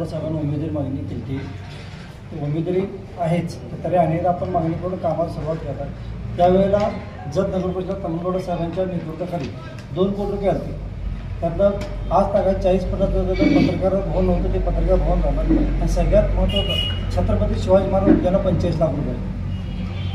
तम्मनगौडा साहेबांनी उमेदवारी मागणी केली उमेदवारी आहेच तरी अनेकदा आपण मागणी करून कामाला सुरुवात करतात त्यावेळेला जत नगर परिषद तम्मनगौडा साहेबांच्या नेतृत्वाखाली 2 कोटी रुपये आले त्यातलं आज तागात 40 पत्रकार भवन होतं ते पत्रकार भवन झालं आणि सगळ्यात महत्त्वाचं छत्रपती शिवाजी महाराज उद्याना 45 लाख रुपये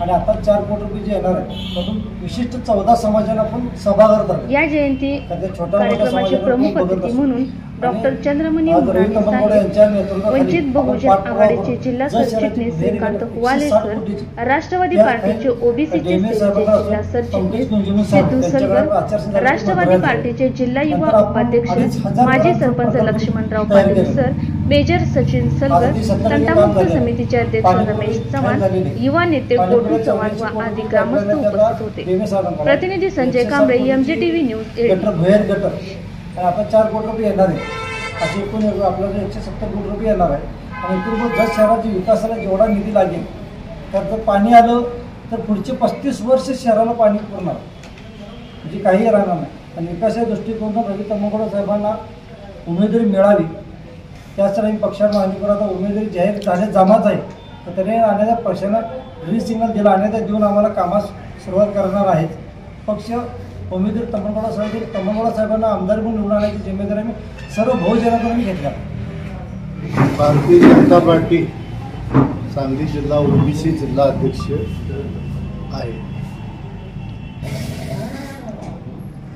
आणि आता 4 कोटी रुपये जे येणार आहे त्यातून विशिष्ट 14 समाजाला पण सभागृह करतात। या जयंती कार्यक्रमाचे प्रमुख अतिथी म्हणून डॉक्टर चंद्रमणी वंचित बहुजन आघाडीचे जिल्हा सरचिटणीस श्रीकांत हुवाले सर, राष्ट्रवादी पार्टीचे ओबीसीचे जिल्हा सरचिटणीस सिद्धू सलगर, राष्ट्रवादी पार्टीचे जिल्हा युवा उपाध्यक्ष माजी सरपंच लक्ष्मणराव पाटील सर, मेजर सचिन सलगर, तंटामुक्त समितीचे अध्यक्ष रमेश चव्हाण, युवा नेते गोटू चव्हाण व आदी ग्रामस्थ उपस्थित होते। प्रतिनिधी संजय कांबळे, MJTV न्यूज। आता 4 कोटी रुपये येणार आहे असे एकूण आपल्याला 170 कोटी रुपये येणार आहे आणि एकूण जत शहराच्या विकासाला जेवढा निधी लागेल तर जर पाणी आलं तर पुढचे 35 वर्ष शहराला पाणी पुरणार म्हणजे काही राहणार नाही आणि विकासाच्या दृष्टिकोनातून रवी तम्मनगौडा साहेबांना उमेदवारी मिळावी त्यासाठी आम्ही पक्षाला मागणी करू। आता उमेदवारी जाहीर झाले जमाच आहे तर त्याने अनेकदा पक्षानं ग्रीन सिग्नल दिला अनेकदा देऊन आम्हाला कामास सुरुवात करणार आहेत। पक्ष उमेदवार तम्मनगौडा साहेबांना आमदार म्हणून निवडून आणण्याची जिम्मेदारी आम्ही सर्व बहुजनातून घेतल्या। भारतीय जनता पार्टी सांगली जिल्हा ओबीसी जिल्हा अध्यक्ष आहे।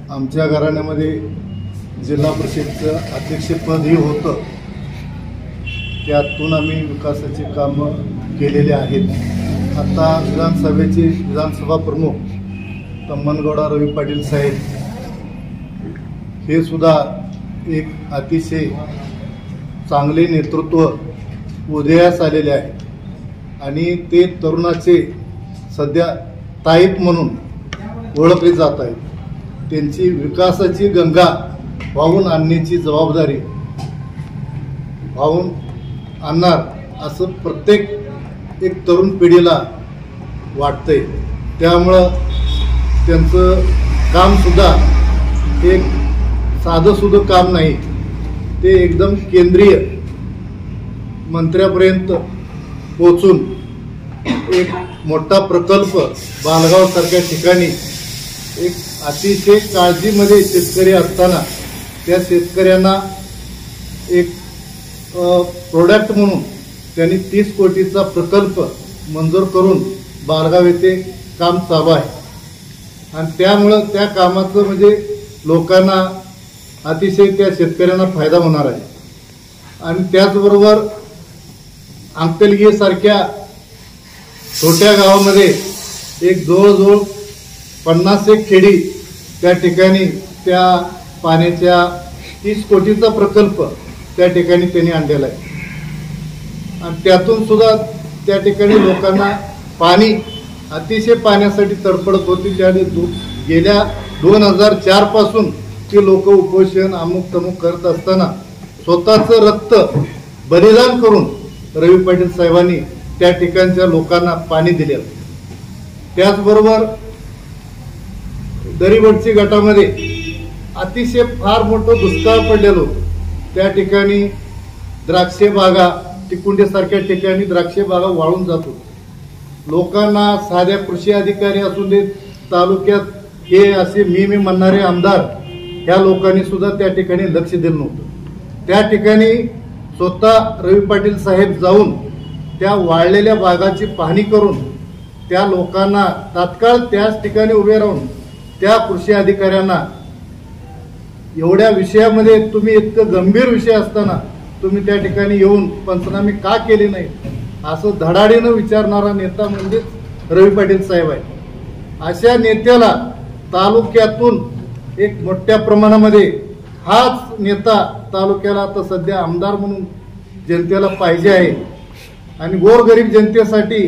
आमच्या घराण्यामध्ये जिल्हा परिषदचं अध्यक्षपदही होतं त्यातून आम्ही विकासाची कामं केलेली आहेत। आता विधानसभेचे विधानसभा प्रमुख तम्मनगौडा रवी पाटील साहेब हे सुद्धा एक अतिशय चांगले नेतृत्व उदयास आलेले आहे आणि ते तरुणाचे सध्या ताईत म्हणून ओळखले जात आहेत। त्यांची विकासाची गंगा वाहून आणण्याची जबाबदारी वाहून आणणार असं प्रत्येक एक तरुण पिढीला वाटतंय। त्यामुळं त्यांचं कामसुद्धा एक साधंसुद्धा काम नाही, ते एकदम केंद्रीय मंत्र्यापर्यंत पोचून एक मोठा प्रकल्प बालगावसारख्या ठिकाणी एक अतिशय काळजीमध्ये शेतकरी असताना त्या शेतकऱ्यांना एक प्रोडक्ट म्हणून त्यांनी 30 कोटीचा प्रकल्प मंजूर करून बालगाव येथे काम चालू आहे आणि त्यामुळं त्या कामाचं म्हणजे लोकांना अतिशय त्या शेतकऱ्यांना फायदा होणार आहे। आणि त्याचबरोबर अंकलगी छोट्या गावामध्ये एक जवळजवळ 50 खेडी त्या ठिकाणी त्या पाण्याच्या 30 कोटीचा प्रकल्प त्या ठिकाणी त्यांनी आणलेला आहे आणि त्यातून सुद्धा त्या ठिकाणी लोकांना पाणी अतिशय पाण्यासाठी तडफडत होती। त्याने गेल्या 2004 पासून ते लोक उपोषण अमुक तमुक करत असताना स्वतःचं रक्त बलिदान करून रवी पाटील साहेबांनी त्या ठिकाणच्या लोकांना पाणी दिले। त्याचबरोबर दरीवडची गटामध्ये अतिशय फार मोठं दुष्काळ पडलेलो त्या ठिकाणी द्राक्षे बागा टिकुंडेसारख्या ठिकाणी द्राक्षे बागा वाळून जातो। लोकांना साध्या कृषी अधिकारी असून दे तालुक्यात हे असे मी म्हणणारे आमदार ह्या लोकांनी सुद्धा त्या ठिकाणी लक्ष दिलं नव्हतं। त्या ठिकाणी स्वतः रवी पाटील साहेब जाऊन त्या वाळलेल्या बागाची पाहणी करून त्या लोकांना तात्काळ त्याच ठिकाणी उभे राहून त्या कृषी अधिकाऱ्यांना एवढ्या विषयामध्ये तुम्ही इतकं गंभीर विषय असताना तुम्ही त्या ठिकाणी येऊन पंचनामे का केले नाही असं धडाडीनं विचारणारा नेता म्हणजेच रवी पाटील साहेब आहे। अशा नेत्याला तालुक्यातून एक मोठ्या प्रमाणामध्ये हाच नेता तालुक्याला आता सध्या आमदार म्हणून जनतेला पाहिजे आहे आणि गोरगरीब जनतेसाठी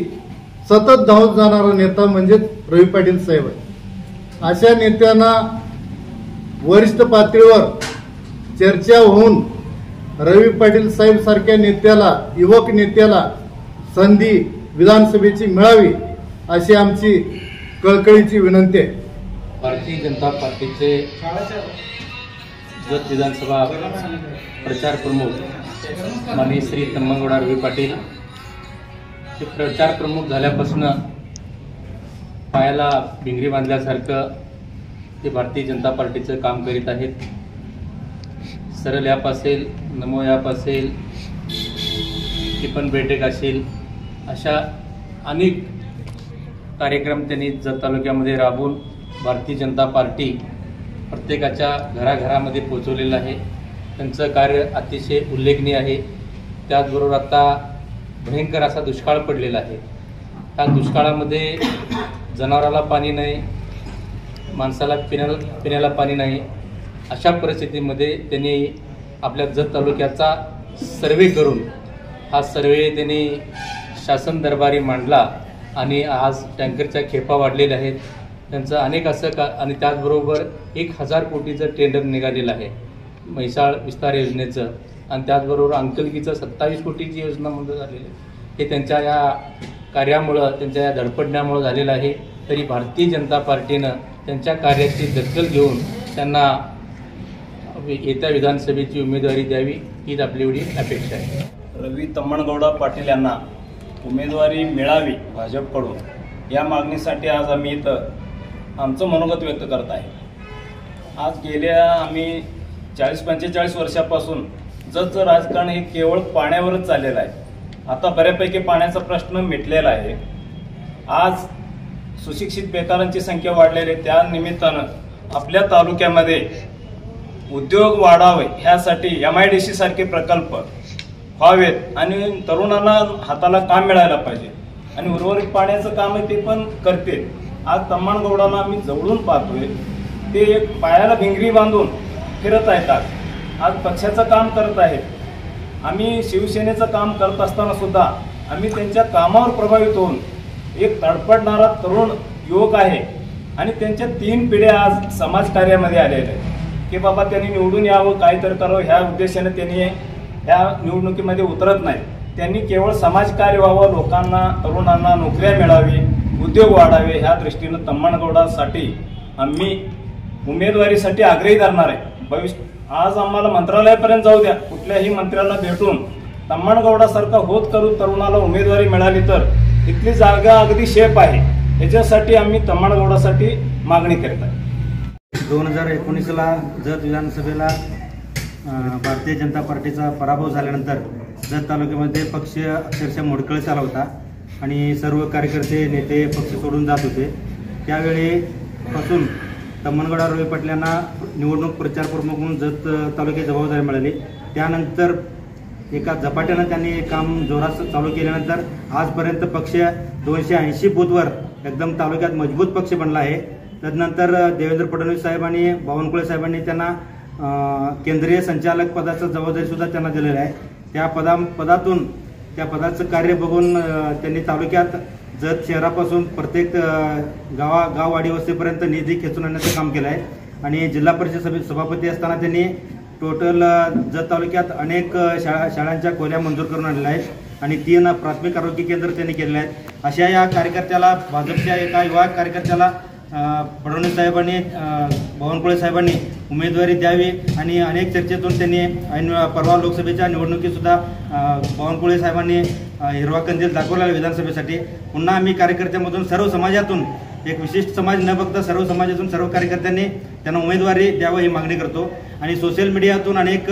सतत धावत जाणारा नेता म्हणजेच रवी पाटील साहेब आहे। अशा नेत्यांना वरिष्ठ पातळीवर चर्चा होऊन रवी पाटील साहेब सारख्या नेत्याला युवक नेत्याला संधी विधानसभेची मिळावी अशी आमची कळकळीची विनंती आहे। भारतीय जनता पार्टीचे जत विधानसभा प्रचार प्रमुख माननीय श्री तम्मनगौडा रवी पाटील हे प्रचार प्रमुख झाल्यापासून पायाला भिंगरी बांधल्यासारखं ते भारतीय जनता पार्टीचं काम करीत आहेत. सरळ ॲप असेल, नमो ॲप असेल, टिपन बैठक असेल, अशा अनेक कार्यक्रम त्यांनी जत तालुक्यामध्ये राबवून भारतीय जनता पार्टी प्रत्येकाच्या घराघरामध्ये पोहोचवलेलं आहे. त्यांचं कार्य अतिशय उल्लेखनीय आहे. त्याचबरोबर आता भयंकर असा दुष्काळ पडलेला आहे. त्या दुष्काळामध्ये जनावराला पाणी नाही, माणसाला पिण्याला पाणी नाही. अशा परिस्थितीमध्ये त्यांनी आपल्या जत तालुक्याचा सर्वे करून हा सर्वे त्यांनी शासन दरबारी मांडला आणि आज टँकरच्या खेपा वाढलेल्या आहेत. त्यांचं अनेक असं आणि त्याचबरोबर 1000 कोटीचं टेंडर निघालेलं आहे म्हैसाळ विस्तार योजनेचं, आणि त्याचबरोबर अंकलकीचं 27 कोटीची योजना मंजूर झालेली आहे. हे त्यांच्या या कार्यामुळं, त्यांच्या या धडपडण्यामुळं झालेलं आहे. तरी भारतीय जनता पार्टीनं त्यांच्या कार्याची दखल घेऊन त्यांना येत्या विधानसभेची उमेदवारी द्यावी हीच आपली एवढी अपेक्षा आहे. रवी तम्मनगौडा पाटील यांना उमेदवारी मिळावी भाजपकडून या मागणीसाठी आज आम्ही इथं आमचं मनोगत व्यक्त करत आहे. आज गेल्या आम्ही 40-45 वर्षापासून जतचं राजकारण हे केवळ पाण्यावरच चाललेलं आहे. आता बऱ्यापैकी पाण्याचा प्रश्न मिटलेला आहे. आज सुशिक्षित बेकारांची संख्या वाढलेली आहे. त्या निमित्तानं आपल्या तालुक्यामध्ये उद्योग वाढावे ह्यासाठी MIDC सारखे प्रकल्प व्हावेत आणि तरुणांना हाताला काम मिळायला पाहिजे आणि उर्वरित पाण्याचं काम आहे ते पण करते. आज तम्मनगौडांना आम्ही जवळून पाहतोय. ते एक पायाला भिंगरी बांधून फिरत आहेत. आज पक्षाचं काम करत आहेत. आम्ही शिवसेनेचं काम करत असताना सुद्धा आम्ही त्यांच्या कामावर प्रभावित होऊन एक तडफडणारा तरुण युवक आहे आणि त्यांच्या 3 पिढ्या आज समाजकार्यामध्ये आलेल्या आहेत की बाबा त्यांनी निवडून यावं, काहीतरी करावं ह्या उद्देशाने त्यांनी ह्या निवडणुकीमध्ये उतरत नाही. त्यांनी केवळ समाजकार्य व्हावं, लोकांना, तरुणांना नोकऱ्या मिळावी, उद्योग वाढावे ह्या दृष्टीनं तम्मनगौडासाठी आम्ही उमेदवारीसाठी आग्रही धरणार आहे. आज आम्हाला मंत्रालयापर्यंत जाऊ द्या, कुठल्याही मंत्र्याला भेटून तम्मनगौडासारखा होत करून तरुणाला उमेदवारी मिळाली तर इथली जागा अगदी शेप आहे. याच्यासाठी आम्ही तम्मनगौडासाठी मागणी करत आहे. 2019ला जत विधानसभेला भारतीय जनता पार्टीचा पराभव झाल्यानंतर जत तालुक्यामध्ये पक्ष अक्षरशः मोडकळीस आला होता आणि सर्व कार्यकर्ते, नेते पक्ष सोडून जात होते. त्यावेळेपासून तम्मनगौडा रवी पाटील यांना निवडणूक प्रचार प्रमुख म्हणून जत तालुक्याची जबाबदारी मिळाली. त्यानंतर एका झपाट्यानं त्यांनी काम जोरात चालू केल्यानंतर आजपर्यंत पक्ष 280 बूथवर एकदम तालुक्यात मजबूत पक्ष बनला आहे. तदनंतर देवेंद्र फडणवीस साहेबांनी, बावनकुळे साहेबांनी त्यांना केंद्रीय संचालक पदाचं जबाबदारी सुद्धा त्यांना दिलेलं आहे. त्या त्या पदाचं कार्य बघून त्यांनी तालुक्यात जत शहरापासून प्रत्येक गाववाडी वस्तीपर्यंत निधी खेचून आणण्याचं काम केलं आहे आणि जिल्हा परिषद सभापती असताना त्यांनी टोटल जत तालुक्यात अनेक शाळांच्या खोल्या मंजूर करून आणलेल्या आहेत आणि 3 प्राथमिक आरोग्य केंद्र त्यांनी केलेले आहेत. अशा या कार्यकर्त्याला, भाजपच्या एका युवा कार्यकर्त्याला फडणवीस साहेबांनी, बावनकुळे साहेबांनी उमेदवारी द्यावी आणि अनेक चर्चेतून त्यांनी परवा लोकसभेच्या निवडणुकीतसुद्धा बावनकुळे साहेबांनी हिरवा कंदील दाखवलेला विधानसभेसाठी. पुन्हा आम्ही कार्यकर्त्यांमधून सर्व समाजातून, एक विशिष्ट समाज न बघता सर्व समाजातून सर्व कार्यकर्त्यांनी त्यांना उमेदवारी द्यावं ही मागणी करतो. आणि सोशल मीडियातून अनेक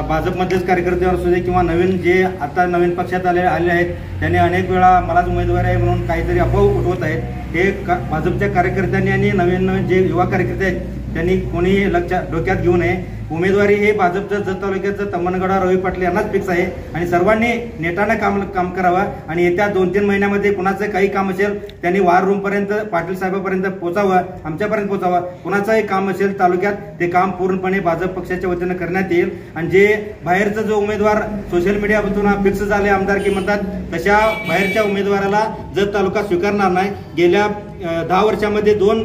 भाजपमधलेच कार्यकर्ते असू दे किंवा नवीन जे आता नवीन पक्षात आले आहेत त्यांनी अनेक वेळा मलाच उमेदवारी आहे म्हणून काहीतरी अफवा उठवत आहेत. हे भाजपच्या कार्यकर्त्यांनी आणि नवीन जे युवा कार्यकर्ते आहेत त्यांनी कोणी डोक्यात घेऊ नये. उमेदवारी हे भाजपचं जत तालुक्याचं तम्मनगौडा रवी पाटील यांनाच फिक्स आहे आणि सर्वांनी नेटानं काम करावं आणि येत्या 2-3 महिन्यामध्ये कुणाचं काही काम असेल त्यांनी वार रूमपर्यंत, पाटील साहेबांपर्यंत पोचावं, आमच्यापर्यंत पोचावं. कुणाचंही काम असेल तालुक्यात ते काम पूर्णपणे भाजप पक्षाच्या वतीनं करण्यात येईल. आणि जे बाहेरचा जो उमेदवार सोशल मीडियामधून फिक्स झाले आमदारकी म्हणतात तशा बाहेरच्या उमेदवाराला जत तालुका स्वीकारणार नाही. गेल्या 10 वर्षामध्ये 2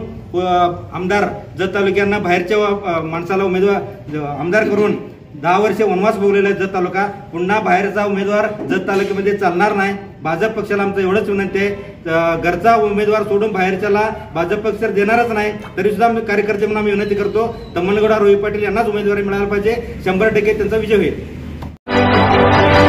आमदार जत तालुक्यांना बाहेरच्या माणसाला उमेदवार आमदार करून 10 वर्षे वनवास भोगलेला आहे जत तालुका. पुन्हा बाहेरचा उमेदवार जत तालुक्यामध्ये चालणार नाही. भाजप पक्षाला आमचं एवढंच विनंती आहे, घरचा उमेदवार सोडून बाहेरच्याला भाजप पक्ष देणारच नाही. तरी सुद्धा कार्यकर्ते म्हणून आम्ही विनंती करतो, तम्मनगौडा रवी पाटील यांनाच उमेदवारी मिळायला पाहिजे. 100% त्यांचा विजय होईल. आहे.